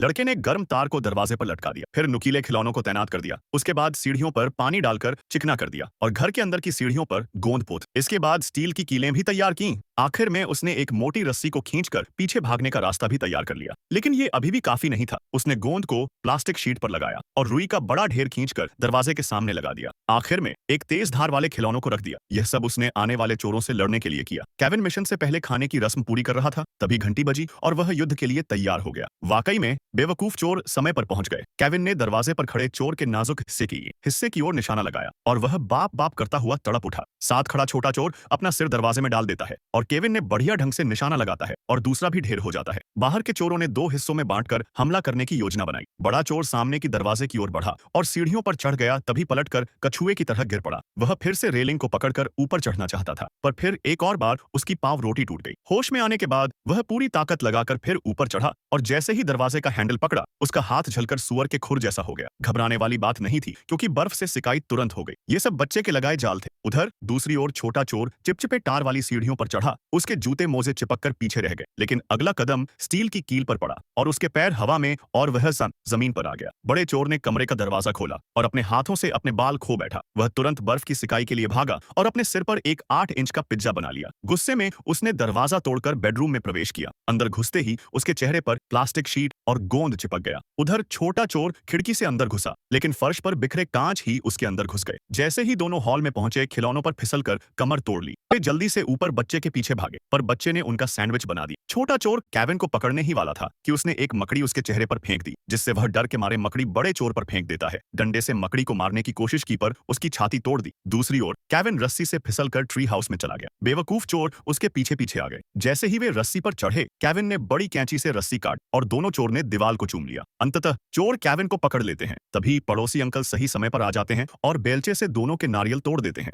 लड़के ने गर्म तार को दरवाजे पर लटका दिया, फिर नुकीले खिलौनों को तैनात कर दिया। उसके बाद सीढ़ियों पर पानी डालकर चिकना कर दिया और घर के अंदर की सीढ़ियों पर गोंद पोत। इसके बाद स्टील की कीलें भी तैयार की। आखिर में उसने एक मोटी रस्सी को खींचकर पीछे भागने का रास्ता भी तैयार कर लिया। लेकिन ये अभी भी काफी नहीं था। उसने गोंद को प्लास्टिक शीट पर लगाया और रुई का बड़ा ढेर खींचकर दरवाजे के सामने लगा दिया। आखिर में एक तेज धार वाले खिलौनों को रख दिया। यह सब उसने आने वाले चोरों से लड़ने के लिए किया। केविन मिशन से पहले खाने की रस्म पूरी कर रहा था, तभी घंटी बजी और वह युद्ध के लिए तैयार हो गया। वाकई में बेवकूफ चोर समय पर पहुंच गए। केविन ने दरवाजे पर खड़े चोर के नाजुक हिस्से की ओर निशाना लगाया और वह बाप बाप करता हुआ तड़प उठा। साथ खड़ा छोटा चोर अपना सिर दरवाजे में डाल देता है और केविन ने बढ़िया ढंग से निशाना लगाता है और दूसरा भी ढेर हो जाता है। बाहर के चोरों ने दो हिस्सों में बांटकर हमला करने की योजना बनाई। बड़ा चोर सामने की दरवाजे की ओर बढ़ा और सीढ़ियों पर चढ़ गया, तभी पलटकर कछुए की तरह गिर पड़ा। वह फिर से रेलिंग को पकड़कर ऊपर चढ़ना चाहता था, पर फिर एक और बार उसकी पांव रोटी टूट गई। होश में आने के बाद वह पूरी ताकत लगाकर फिर ऊपर चढ़ा और जैसे ही दरवाजे का हैंडल पकड़ा, उसका हाथ झलकर सुअर के खुर जैसा हो गया। घबराने वाली बात नहीं थी, क्योंकि बर्फ से सिकाई तुरंत हो गई। ये सब बच्चे के लगाए जाल थे। उधर दूसरी ओर छोटा चोर चिपचिपे टार वाली सीढ़ियों पर चढ़ा। उसके जूते मोजे चिपककर पीछे रह गए, लेकिन अगला कदम स्टील की कील पर पड़ा और उसके पैर हवा में और वह जमीन पर आ गया। बड़े चोर ने कमरे का दरवाजा खोला और अपने हाथों से अपने बाल खो बैठा। वह तुरंत बर्फ की सिकाई के लिए भागा और अपने सिर पर एक 8 इंच का पिज्जा बना लिया। गुस्से में उसने दरवाजा तोड़कर बेडरूम में प्रवेश किया। अंदर घुसते ही उसके चेहरे पर प्लास्टिक शीट और गोंद चिपक गया। उधर छोटा चोर खिड़की से अंदर घुसा, लेकिन फर्श पर बिखरे कांच ही उसके अंदर घुस गए। जैसे ही दोनों हॉल में पहुंचे, खिलौनों पर फिसलकर कमर तोड़ ली। वे जल्दी से ऊपर बच्चे के पीछे भागे, पर बच्चे ने उनका सैंडविच बना दिया। छोटा चोर केविन को पकड़ने ही वाला था कि उसने एक मकड़ी उसके चेहरे पर फेंक दी, जिससे वह डर के मारे मकड़ी बड़े चोर पर फेंक देता है। डंडे से मकड़ी को मारने की कोशिश की, पर उसकी छाती तोड़ दी। दूसरी ओर केविन रस्सी से फिसलकर ट्री हाउस में चला गया। बेवकूफ चोर उसके पीछे पीछे आ गए। जैसे ही वे रस्सी पर चढ़े, केविन ने बड़ी कैंची से रस्सी काट और दोनों चोर ने दीवार को चूम लिया। अंततः चोर केविन को पकड़ लेते हैं। तभी पड़ोसी अंकल सही समय पर आ जाते हैं और बेलचे से दोनों के नारियल तोड़ देते हैं।